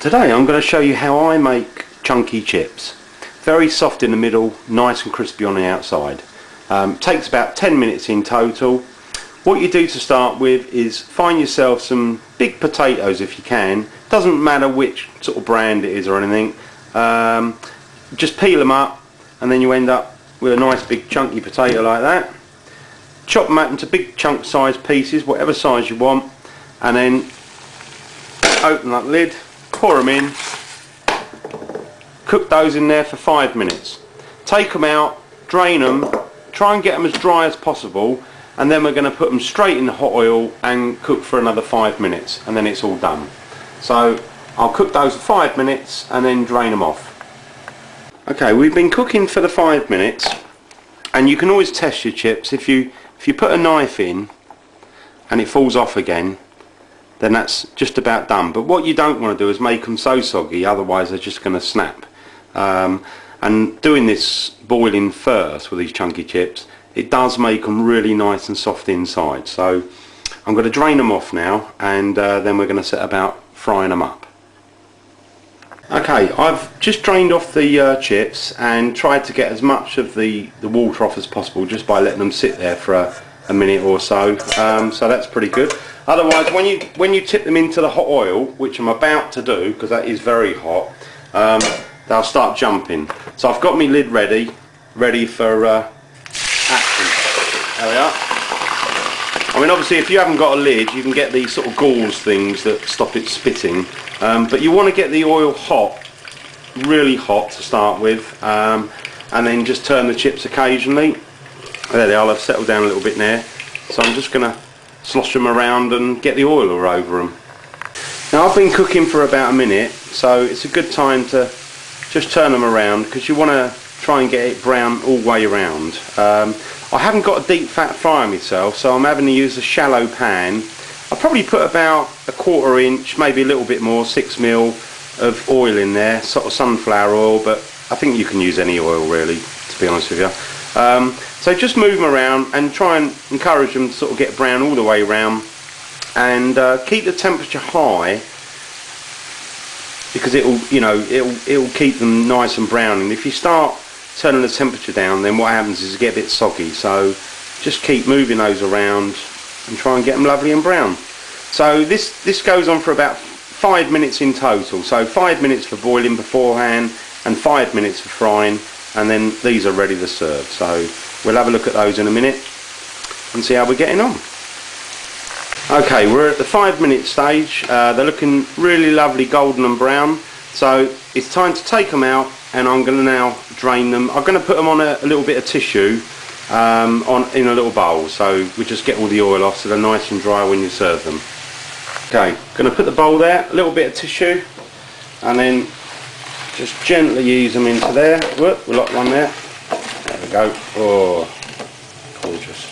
Today I'm going to show you how I make chunky chips. Very soft in the middle, nice and crispy on the outside. Takes about 10 minutes in total. What you do to start with is find yourself some big potatoes if you can. Doesn't matter which sort of brand it is or anything. Just peel them up and then you end up with a nice big chunky potato like that. Chop them up into big chunk size pieces, whatever size you want, and then open that lid, pour them in, cook those in there for 5 minutes. Take them out, drain them, try and get them as dry as possible, and then we're going to put them straight in the hot oil and cook for another 5 minutes, and then it's all done. So I'll cook those for 5 minutes and then drain them off. Okay, we've been cooking for the 5 minutes, and you can always test your chips. If you put a knife in and it falls off again, then that's just about done. But what you don't want to do is make them so soggy, otherwise they're just going to snap. And doing this boiling first with these chunky chips, it does make them really nice and soft inside. So I'm going to drain them off now, and then we're going to set about frying them up. Okay, I've just drained off the chips and tried to get as much of the water off as possible just by letting them sit there for a minute or so. So that's pretty good. Otherwise, when you tip them into the hot oil, which I'm about to do because that is very hot, they'll start jumping. So I've got my lid ready for action. There we are. I mean, obviously if you haven't got a lid, you can get these sort of gauze things that stop it spitting, but you want to get the oil hot, really hot to start with, and then just turn the chips occasionally. There they are, they've settled down a little bit there, so I'm just going to slosh them around and get the oil all over them. Now I've been cooking for about a minute, so it's a good time to just turn them around because you want to try and get it brown all the way around. I haven't got a deep fat fryer myself, so I'm having to use a shallow pan. I'll probably put about a 1/4 inch, maybe a little bit more, 6 mil of oil in there, sort of sunflower oil, but I think you can use any oil really, to be honest with you. So just move them around and try and encourage them to sort of get brown all the way around, and keep the temperature high because it'll keep them nice and brown. And if you start turning the temperature down, then what happens is you get a bit soggy. So just keep moving those around and try and get them lovely and brown. So this goes on for about 5 minutes in total. So 5 minutes for boiling beforehand and 5 minutes for frying, and then these are ready to serve. So we'll have a look at those in a minute and see how we're getting on. Okay, we're at the 5 minute stage. They're looking really lovely golden and brown, so it's time to take them out, and I'm going to now drain them. I'm going to put them on a little bit of tissue in a little bowl, so we just get all the oil off so they're nice and dry when you serve them. Okay, going to put the bowl there, a little bit of tissue, and then just gently ease them into there. Whoop, we locked one there. There we go. Oh, gorgeous.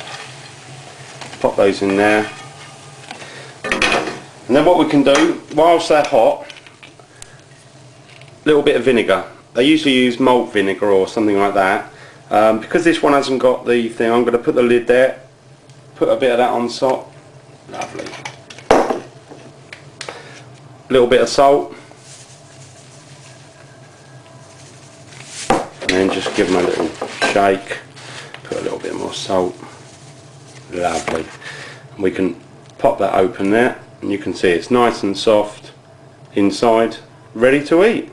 Pop those in there. And then what we can do, whilst they're hot, a little bit of vinegar. I usually use malt vinegar or something like that. Because this one hasn't got the thing, I'm going to put the lid there, put a bit of that on top. Lovely. A little bit of salt. And then just give them a little shake, put a little bit more salt. Lovely. And we can pop that open there, and you can see it's nice and soft inside, ready to eat.